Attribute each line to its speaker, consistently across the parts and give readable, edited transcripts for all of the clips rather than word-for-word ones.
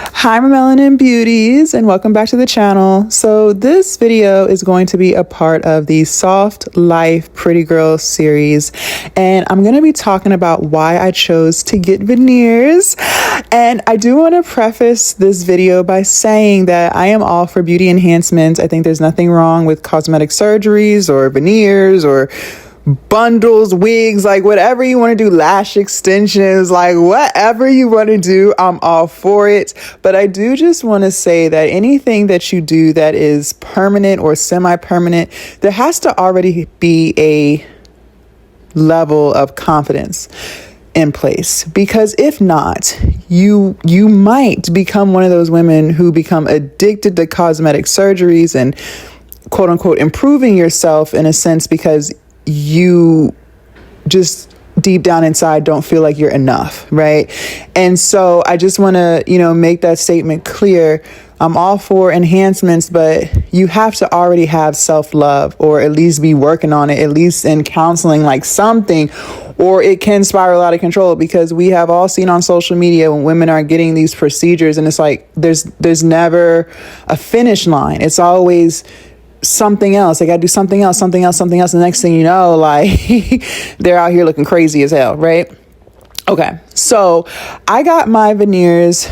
Speaker 1: Hi, my Melanin Beauties, and welcome back to the channel. So this video is going to be a part of the Soft Life Pretty Girl series, and I'm going to be talking about why I chose to get veneers. And I do want to preface this video by saying that I am all for beauty enhancements. I think there's nothing wrong with cosmetic surgeries or veneers or bundles, wigs, like whatever you want to do, lash extensions, like whatever you want to do, I'm all for it. But I do just want to say that anything that you do that is permanent or semi-permanent, there has to already be a level of confidence in place, because if not, you might become one of those women who become addicted to cosmetic surgeries and quote unquote improving yourself in a sense because you just deep down inside don't feel like you're enough, right? And so I just want to, make that statement clear. I'm all for enhancements, but you have to already have self-love, or at least be working on it, at least in counseling, like something, or it can spiral out of control, because we have all seen on social media when women are getting these procedures and it's like there's never a finish line. It's always something else. I gotta do something else. And the next thing you know, like they're out here looking crazy as hell, right? Okay, so I got my veneers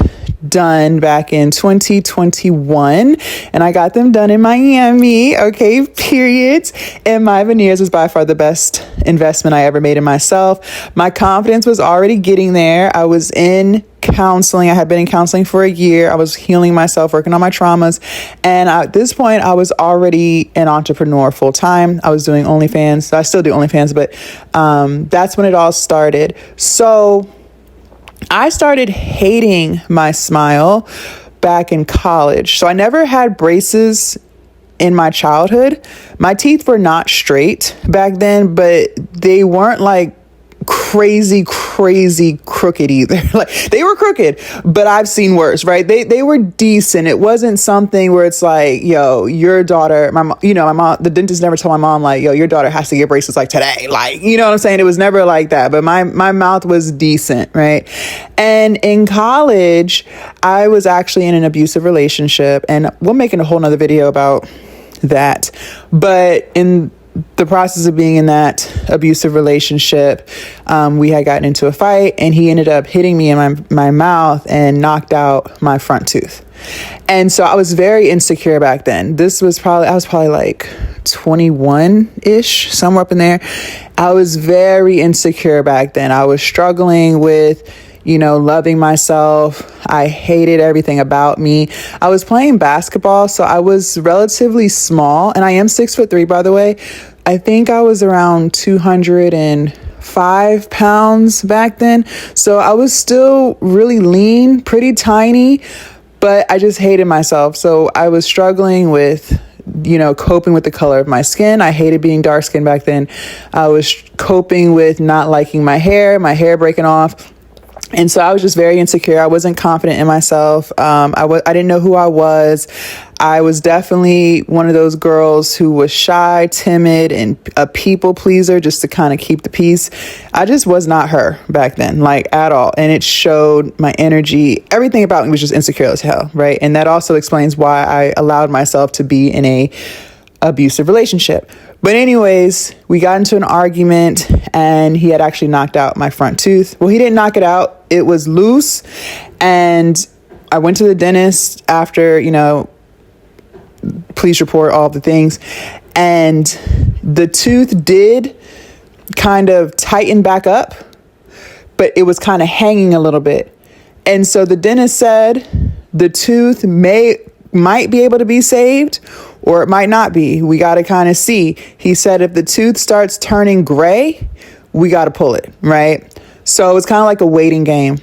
Speaker 1: done back in 2021, and I got them done in Miami. Okay, period. And my veneers was by far the best investment I ever made in myself. My confidence was already getting there. I was in counseling. I had been in counseling for a year. I was healing myself, working on my traumas. And at this point, I was already an entrepreneur full time. I was doing OnlyFans. I still do OnlyFans, but that's when it all started. So I started hating my smile back in college. So I never had braces in my childhood. My teeth were not straight back then, but they weren't like crazy crooked either. Like they were crooked, but I've seen worse, right? They were decent. It wasn't something where it's like, yo, your daughter, my mom, the dentist never told my mom like, yo, your daughter has to get braces like today. Like, you know what I'm saying? It was never like that, but my mouth was decent, right? And in college, I was actually in an abusive relationship, and we're making a whole nother video about that. But in the process of being in that abusive relationship, we had gotten into a fight, and he ended up hitting me in my mouth and knocked out my front tooth. And so I was very insecure back then. I was probably like 21-ish, somewhere up in there. I was very insecure back then. I was struggling with loving myself. I hated everything about me. I was playing basketball, so I was relatively small, and I am 6'3", by the way. I think I was around 205 pounds back then. So I was still really lean, pretty tiny, but I just hated myself. So I was struggling with coping with the color of my skin. I hated being dark skinned back then. I was coping with not liking my hair breaking off. And so I was just very insecure. I wasn't confident in myself. I didn't know who I was. I was definitely one of those girls who was shy, timid, and a people pleaser just to kind of keep the peace. I just was not her back then, like at all. And it showed. My energy, everything about me was just insecure as hell, right? And that also explains why I allowed myself to be in a abusive relationship. But anyways, we got into an argument, and he had actually knocked out my front tooth. Well, he didn't knock it out. It was loose. And I went to the dentist after, police report, all the things. And the tooth did kind of tighten back up, but it was kind of hanging a little bit. And so the dentist said the tooth might be able to be saved, or it might not be. We got to kind of see. He said if the tooth starts turning gray, we got to pull it, right? So it's kind of like a waiting game.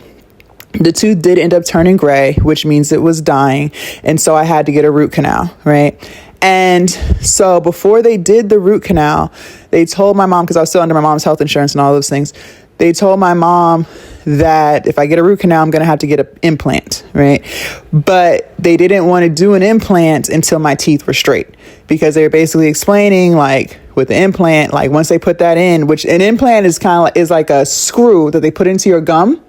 Speaker 1: The tooth did end up turning gray, which means it was dying. And so I had to get a root canal, right? And so before they did the root canal, they told my mom, because I was still under my mom's health insurance and all those things, they told my mom that if I get a root canal, I'm going to have to get an implant, right? But they didn't want to do an implant until my teeth were straight, because they were basically explaining, like, with the implant, like once they put that in, which an implant is is like a screw that they put into your gum,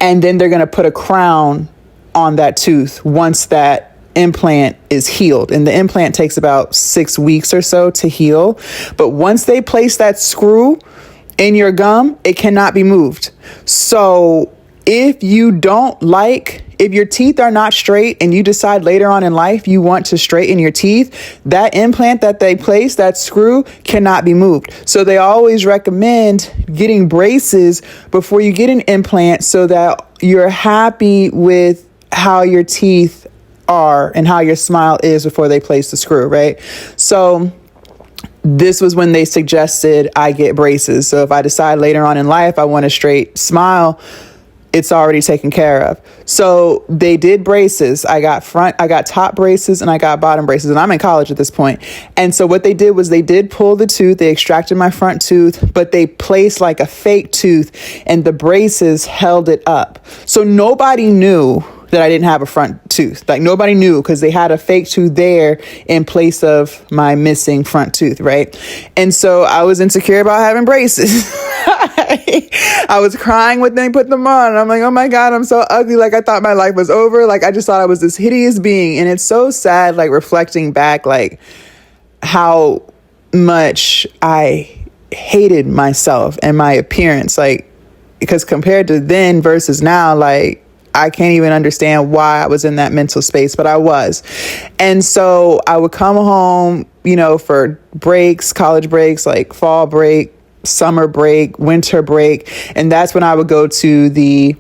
Speaker 1: and then they're going to put a crown on that tooth once that implant is healed. And the implant takes about 6 weeks or so to heal. But once they place that screw in your gum, it cannot be moved. So if your teeth are not straight and you decide later on in life you want to straighten your teeth, that implant that they place, that screw, cannot be moved. So they always recommend getting braces before you get an implant so that you're happy with how your teeth are and how your smile is before they place the screw, right? So this was when they suggested I get braces. So if I decide later on in life I want a straight smile, it's already taken care of. So they did braces. I got top braces and I got bottom braces, and I'm in college at this point. And so what they did was they did pull the tooth, they extracted my front tooth, but they placed like a fake tooth and the braces held it up. So nobody knew that I didn't have a front tooth. Like nobody knew because they had a fake tooth there in place of my missing front tooth, right? And so I was insecure about having braces. I was crying when they put them on. I'm like, oh my God, I'm so ugly. Like I thought my life was over. Like I just thought I was this hideous being. And it's so sad, like reflecting back, like how much I hated myself and my appearance. Like, because compared to then versus now, like, I can't even understand why I was in that mental space, but I was. And so I would come home, for breaks, college breaks, like fall break, summer break, winter break. And that's when I would go to the,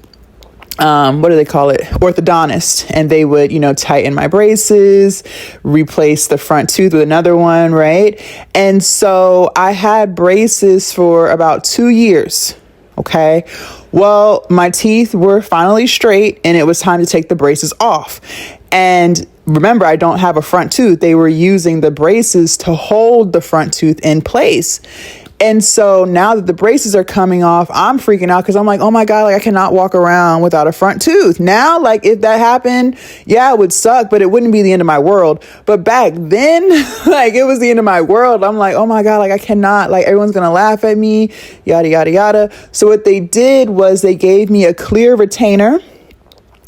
Speaker 1: what do they call it? Orthodontist. And they would, tighten my braces, replace the front tooth with another one, right? And so I had braces for about 2 years. Okay. Well, my teeth were finally straight and it was time to take the braces off. And remember, I don't have a front tooth. They were using the braces to hold the front tooth in place. And so now that the braces are coming off, I'm freaking out because I'm like, oh my God, like I cannot walk around without a front tooth. Now, like if that happened, yeah, it would suck, but it wouldn't be the end of my world. But back then, like it was the end of my world. I'm like, oh my God, like I cannot, like everyone's going to laugh at me, yada, yada, yada. So what they did was they gave me a clear retainer.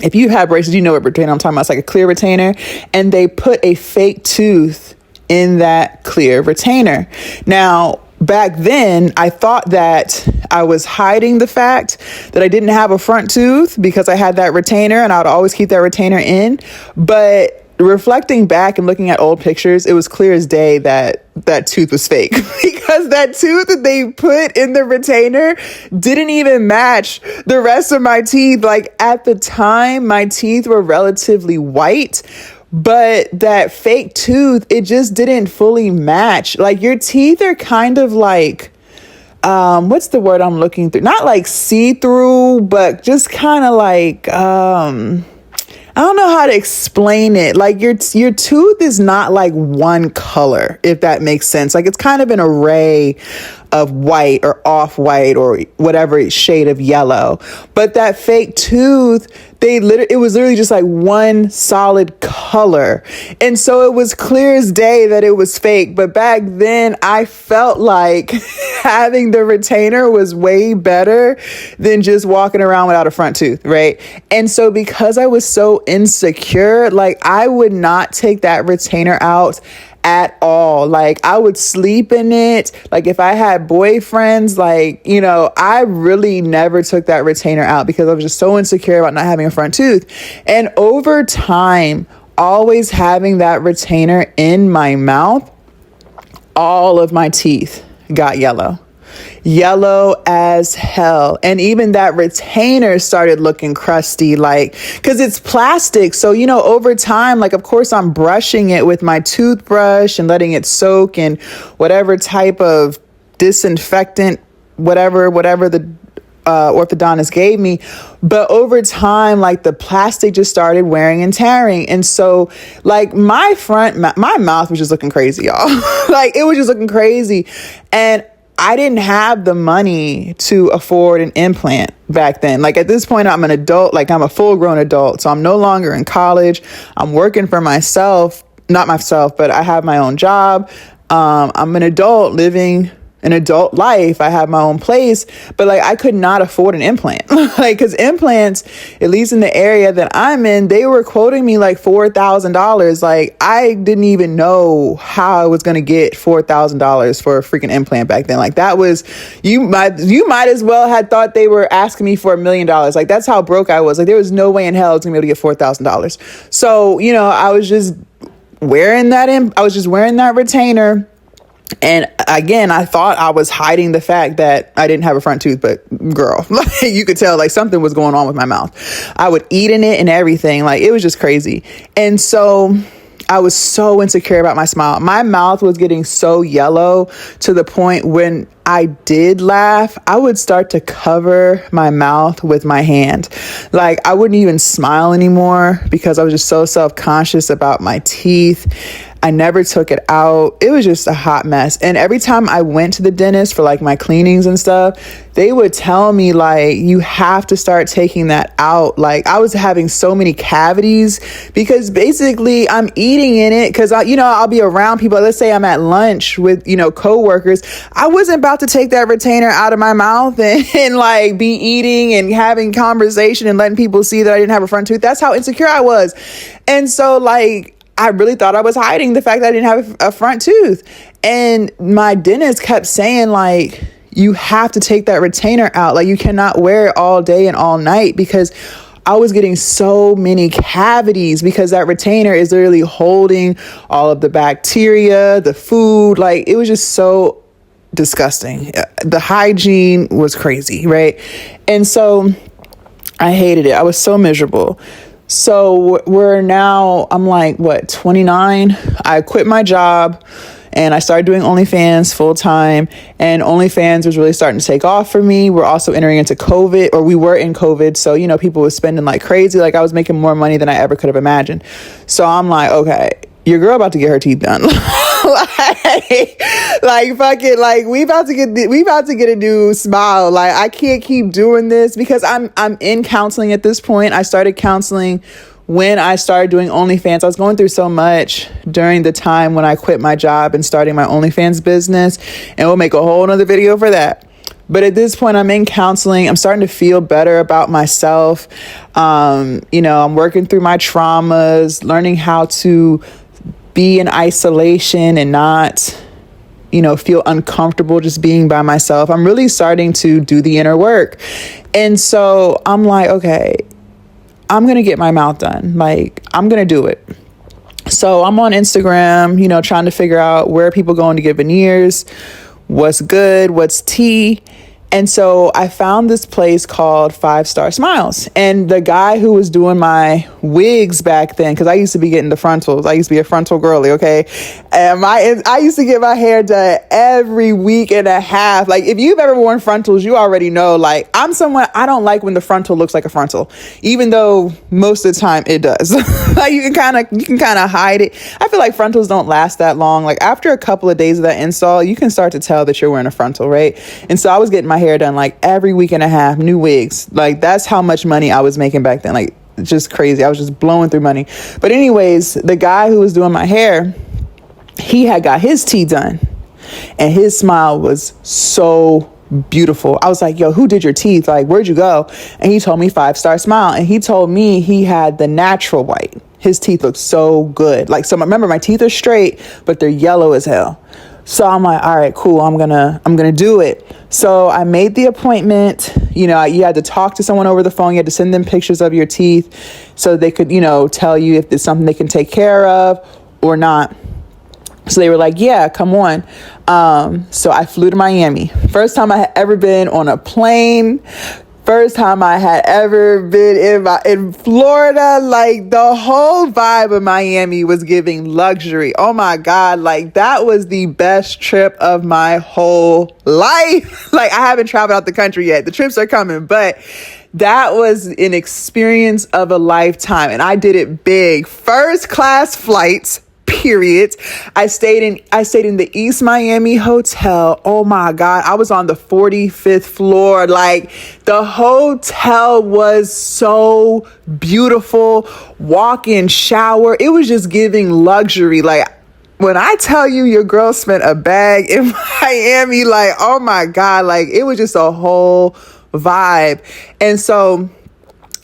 Speaker 1: If you have braces, you know what retainer I'm talking about. It's like a clear retainer. And they put a fake tooth in that clear retainer. Now, back then, I thought that I was hiding the fact that I didn't have a front tooth because I had that retainer and I would always keep that retainer in. But reflecting back and looking at old pictures, it was clear as day that that tooth was fake because that tooth that they put in the retainer didn't even match the rest of my teeth. Like at the time, my teeth were relatively white, but that fake tooth, it just didn't fully match. Like your teeth are kind of like, what's the word I'm looking through? Not like see-through, but just kind of like, I don't know how to explain it. Like your tooth is not like one color, if that makes sense. Like it's kind of an array of white or off-white or whatever shade of yellow. But that fake tooth, it was literally just like one solid color. And so it was clear as day that it was fake. But back then I felt like having the retainer was way better than just walking around without a front tooth, right? And so because I was so insecure, like I would not take that retainer out at all. Like I would sleep in it. Like if I had boyfriends, like, I really never took that retainer out because I was just so insecure about not having a front tooth. And over time, always having that retainer in my mouth, all of my teeth got yellow as hell. And even that retainer started looking crusty, like, cause it's plastic. So, over time, like, of course I'm brushing it with my toothbrush and letting it soak in whatever type of disinfectant, whatever the orthodontist gave me. But over time, like the plastic just started wearing and tearing. And so like my mouth was just looking crazy, y'all. Like it was just looking crazy. And I didn't have the money to afford an implant back then. Like at this point, I'm an adult, like I'm a full grown adult. So I'm no longer in college. I'm working for myself, not myself, but I have my own job. I'm an adult living an adult life. I have my own place, but like I could not afford an implant. Like, cause implants, at least in the area that I'm in, they were quoting me like $4,000. Like I didn't even know how I was going to get $4,000 for a freaking implant back then. Like that was, you might as well had thought they were asking me for $1 million. Like that's how broke I was. Like there was no way in hell I was gonna be able to get $4,000. So, I was just wearing that retainer. And again, I thought I was hiding the fact that I didn't have a front tooth, but girl, you could tell like something was going on with my mouth. I would eat in it and everything. Like it was just crazy. And so I was so insecure about my smile. My mouth was getting so yellow to the point when I did laugh, I would start to cover my mouth with my hand. Like I wouldn't even smile anymore because I was just so self-conscious about my teeth. I never took it out. It was just a hot mess. And every time I went to the dentist for like my cleanings and stuff, they would tell me like, you have to start taking that out. Like I was having so many cavities because basically I'm eating in it. Cause I'll be around people. Let's say I'm at lunch with, coworkers. I wasn't about to take that retainer out of my mouth and like be eating and having conversation and letting people see that I didn't have a front tooth. That's how insecure I was. And so like, I really thought I was hiding the fact that I didn't have a front tooth. And my dentist kept saying like, you have to take that retainer out. Like you cannot wear it all day and all night, because I was getting so many cavities because that retainer is literally holding all of the bacteria, the food. Like it was just so disgusting. The hygiene was crazy, right? And so I hated it. I was so miserable. So I'm like, 29? I quit my job and I started doing OnlyFans full time, and OnlyFans was really starting to take off for me. We're also entering into COVID, or we were in COVID. So, people were spending like crazy. Like I was making more money than I ever could have imagined. So I'm like, okay, your girl about to get her teeth done. like fuck it. Like we about to get a new smile. Like I can't keep doing this because I'm in counseling at this point. I started counseling when I started doing OnlyFans. I was going through so much during the time when I quit my job and starting my OnlyFans business, and we'll make a whole nother video for that. But at this point, I'm in counseling. I'm starting to feel better about myself. I'm working through my traumas, learning how to be in isolation and not, feel uncomfortable just being by myself. I'm really starting to do the inner work. And so I'm like, okay, I'm going to get my mouth done. Like, I'm going to do it. So I'm on Instagram, trying to figure out where are people going to get veneers, what's good, what's tea. And so I found this place called 5 Star Smiles. And the guy who was doing my wigs back then, because I used to be getting the frontals. I used to be a frontal girly, okay? And I used to get my hair done every week and a half. Like, if you've ever worn frontals, you already know, like, I'm someone, I don't like when the frontal looks like a frontal, even though most of the time it does. Like, you can kind of hide it. I feel like frontals don't last that long. Like, after a couple of days of that install, you can start to tell that you're wearing a frontal, right? And so I was getting my hair done like every week and a half, new wigs. Like that's how much money I was making back then. Like just crazy. I was just blowing through money. But anyways, the guy who was doing my hair, he had got his teeth done and his smile was so beautiful. I was like, yo, who did your teeth? Like, where'd you go? And he told me 5 Star Smile. And he told me he had the natural white. His teeth look so good. Like, so remember my teeth are straight, but they're yellow as hell. So I'm like, all right, cool. I'm gonna do it. So I made the appointment. You had to talk to someone over the phone. You had to send them pictures of your teeth so they could, tell you if there's something they can take care of or not. So they were like, yeah, come on. So I flew to Miami. First time I had ever been on a plane. First time I had ever been in Florida. Like the whole vibe of Miami was giving luxury. Oh my God. Like that was the best trip of my whole life. Like I haven't traveled out the country yet. The trips are coming, but that was an experience of a lifetime. And I did it big. First class flights. Period. I stayed in the East Miami hotel. Oh my God. I was on the 45th floor. Like the hotel was so beautiful. Walk-in shower. It was just giving luxury. Like when I tell you your girl spent a bag in Miami, like, oh my God, like it was just a whole vibe. And so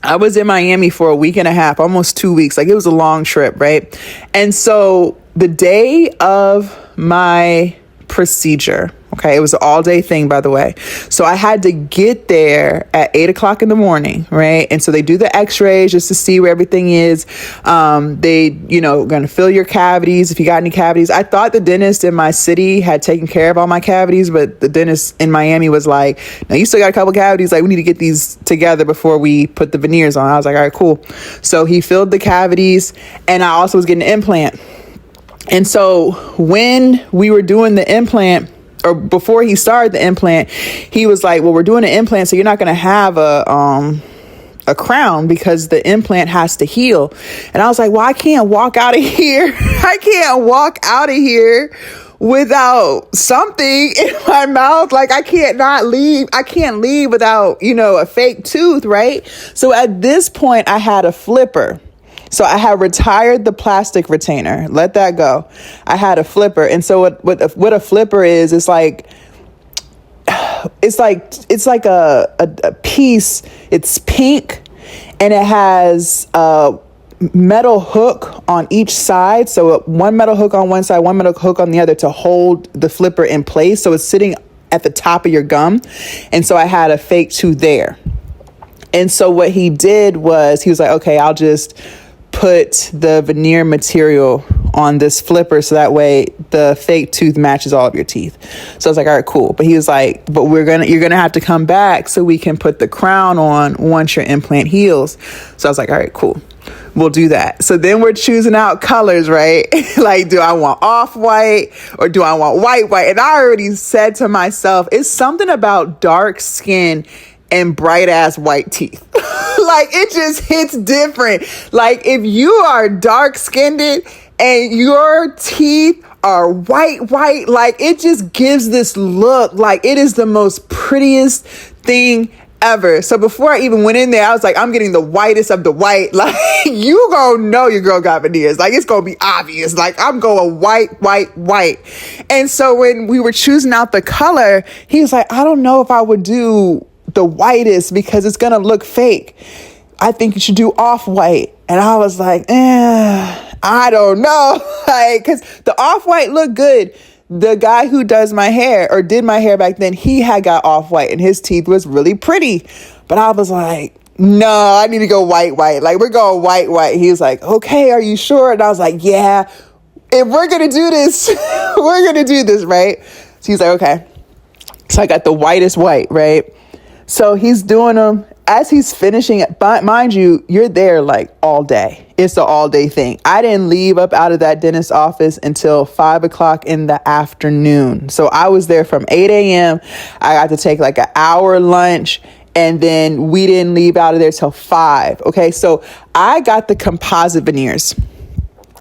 Speaker 1: I was in Miami for a week and a half, almost 2 weeks. Like it was a long trip, right? And so the day of my procedure, okay, it was an all day thing, by the way. So I had to get there at 8 o'clock in the morning, right? And so they do the x-rays just to see where everything is. They, going to fill your cavities if you got any cavities. I thought the dentist in my city had taken care of all my cavities, but the dentist in Miami was like, no, you still got a couple cavities. Like we need to get these together before we put the veneers on. I was like, all right, cool. So he filled the cavities and I also was getting an implant. And so when we were doing the implant, or before he started the implant, he was like, well, we're doing an implant, so you're not going to have a crown because the implant has to heal. And I was like, well, I can't walk out of here. I can't walk out of here without something in my mouth. Like I can't leave without, a fake tooth, right? So at this point I had a flipper. So I had retired the plastic retainer, let that go. I had a flipper. And so what a flipper is, it's like a piece. It's pink and it has a metal hook on each side. So one metal hook on one side, one metal hook on the other to hold the flipper in place. So it's sitting at the top of your gum. And so I had a fake tooth there. And so what he did was he was like, okay, I'll just put the veneer material on this flipper so that way the fake tooth matches all of your teeth. So I was like, all right, cool. But he was like, but you're gonna have to come back so we can put the crown on once your implant heals. So I was like, all right, cool. We'll do that. So then we're choosing out colors, right? Like, do I want off-white or do I want white? And I already said to myself, it's something about dark skin and bright ass white teeth. Like it just hits different. Like if you are dark skinned and your teeth are white, like it just gives this look like it is the most prettiest thing ever. So before I even went in there, I was like, I'm getting the whitest of the white. Like you gonna know your girl got veneers. Like it's gonna be obvious. Like I'm going white. And so when we were choosing out the color, he was like, I don't know if I would do the whitest because it's gonna look fake. I think you should do off-white. And I was like, I don't know. Like, cause the off-white looked good. The guy who does my hair or did my hair back then, he had got off-white and his teeth was really pretty. But I was like, no, I need to go white. Like we're going white. He was like, okay, are you sure? And I was like, yeah, if we're going to do this, we're going to do this, right? So he's like, okay. So I got the whitest white, right? So he's doing them as he's finishing it. But mind you, you're there like all day. It's the all day thing. I didn't leave up out of that dentist's office until 5 o'clock in the afternoon. So I was there from 8 a.m. I got to take like an hour lunch and then we didn't leave out of there till 5. Okay. So I got the composite veneers.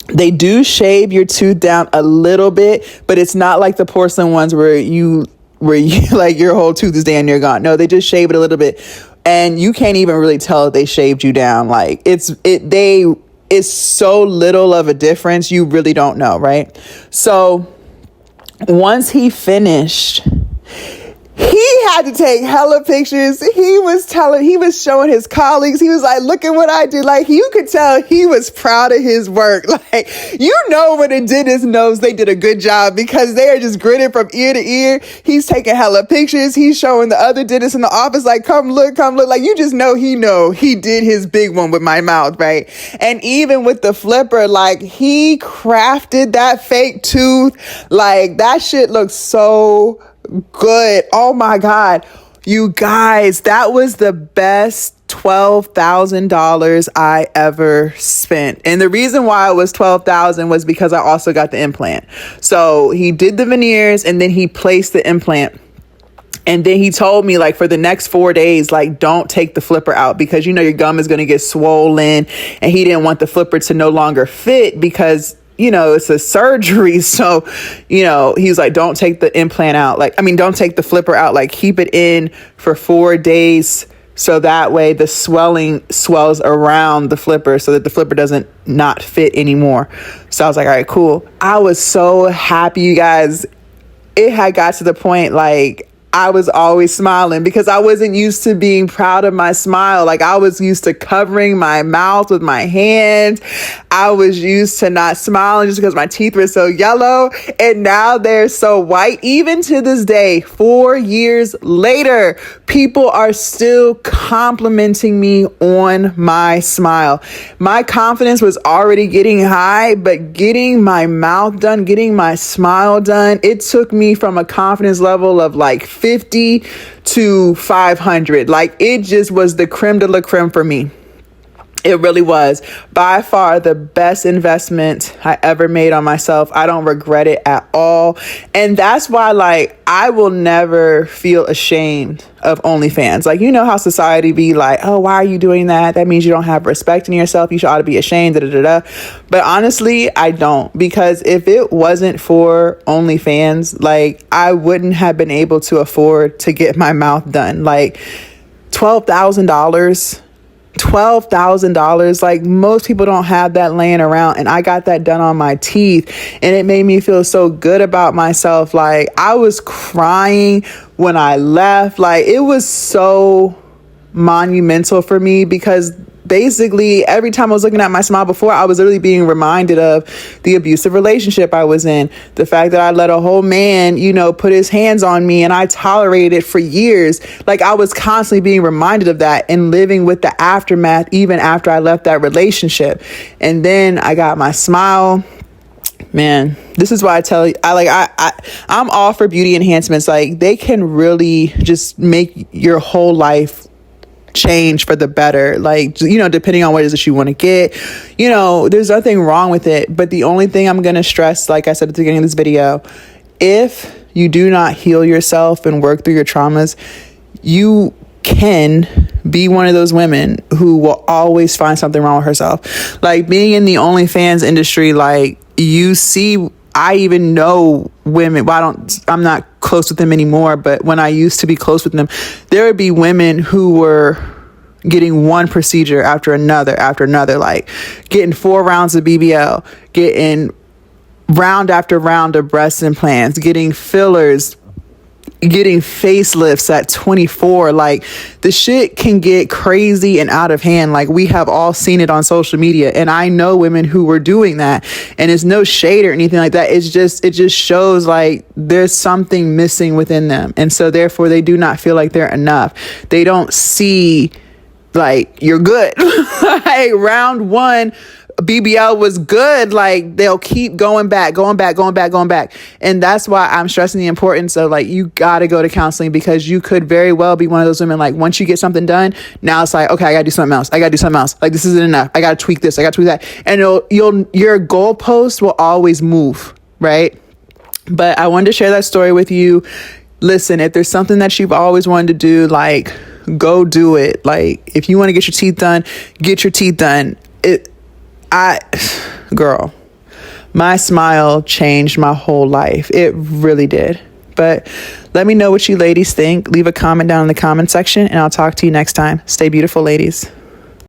Speaker 1: They do shave your tooth down a little bit, but it's not like the porcelain ones where you like your whole tooth is damn near gone. No, they just shave it a little bit. And you can't even really tell if they shaved you down. Like it's so little of a difference. You really don't know. Right. So once he finished, he had to take hella pictures. He was showing his colleagues. He was like, look at what I did. Like you could tell he was proud of his work. Like, when a dentist knows they did a good job because they are just grinning from ear to ear. He's taking hella pictures. He's showing the other dentists in the office, like, come look. Like you just know he did his big one with my mouth. Right. And even with the flipper, like he crafted that fake tooth. Like that shit looks so good. Oh my God. You guys, that was the best $12,000 I ever spent. And the reason why it was $12,000 was because I also got the implant. So he did the veneers and then he placed the implant. And then he told me like for the next 4 days, like don't take the flipper out because your gum is going to get swollen. And he didn't want the flipper to no longer fit because it's a surgery. So, he's like, don't take the implant out. Don't take the flipper out. Like keep it in for 4 days So that way the swelling swells around the flipper so that the flipper doesn't not fit anymore. So I was like, all right, cool. I was so happy, you guys. It had got to the point like I was always smiling because I wasn't used to being proud of my smile. Like I was used to covering my mouth with my hands. I was used to not smiling just because my teeth were so yellow. And now they're so white. Even to this day, 4 years later, people are still complimenting me on my smile. My confidence was already getting high, but getting my mouth done, getting my smile done, it took me from a confidence level of like 50 to 500. Like it just was the creme de la creme for me. It really was by far the best investment I ever made on myself. I don't regret it at all. And that's why, like, I will never feel ashamed of OnlyFans. Like, you know how society be like, oh, why are you doing that? That means you don't have respect in yourself. You should ought to be ashamed. Da, da, da, da. But honestly, I don't, because if it wasn't for OnlyFans, like, I wouldn't have been able to afford to get my mouth done. Like, $12,000, like most people don't have that laying around, and I got that done on my teeth, and it made me feel so good about myself. Like I was crying when I left. Like it was so monumental for me because basically every time I was looking at my smile before, I was literally being reminded of the abusive relationship I was in, the fact that I let a whole man, put his hands on me, and I tolerated it for years. Like I was constantly being reminded of that and living with the aftermath even after I left that relationship. And then I got my smile. Man, this is why I tell you, I'm all for beauty enhancements. Like they can really just make your whole life change for the better, like depending on what it is that you want to get. There's nothing wrong with it, but the only thing I'm going to stress, like I said at the beginning of this video, if you do not heal yourself and work through your traumas, you can be one of those women who will always find something wrong with herself. Like being in the OnlyFans industry, like you see, I even know women, I'm not close with them anymore, but when I used to be close with them, there would be women who were getting one procedure after another, like getting 4 rounds of BBL, getting round after round of breast implants, getting fillers, getting facelifts at 24. Like the shit can get crazy and out of hand. Like we have all seen it on social media, and I know women who were doing that, and it's no shade or anything like that. It just shows like there's something missing within them, and so therefore they do not feel like they're enough. They don't see like you're good. Like round 1 BBL was good. Like they'll keep going back. And that's why I'm stressing the importance of like, you got to go to counseling, because you could very well be one of those women. Like once you get something done, now it's like, okay, I gotta do something else. Like this isn't enough. I gotta tweak this. I gotta tweak that. And your goalpost will always move. Right. But I wanted to share that story with you. Listen, if there's something that you've always wanted to do, like go do it. Like if you want to get your teeth done, get your teeth done. Girl, my smile changed my whole life. It really did. But let me know what you ladies think. Leave a comment down in the comment section, and I'll talk to you next time. Stay beautiful, ladies.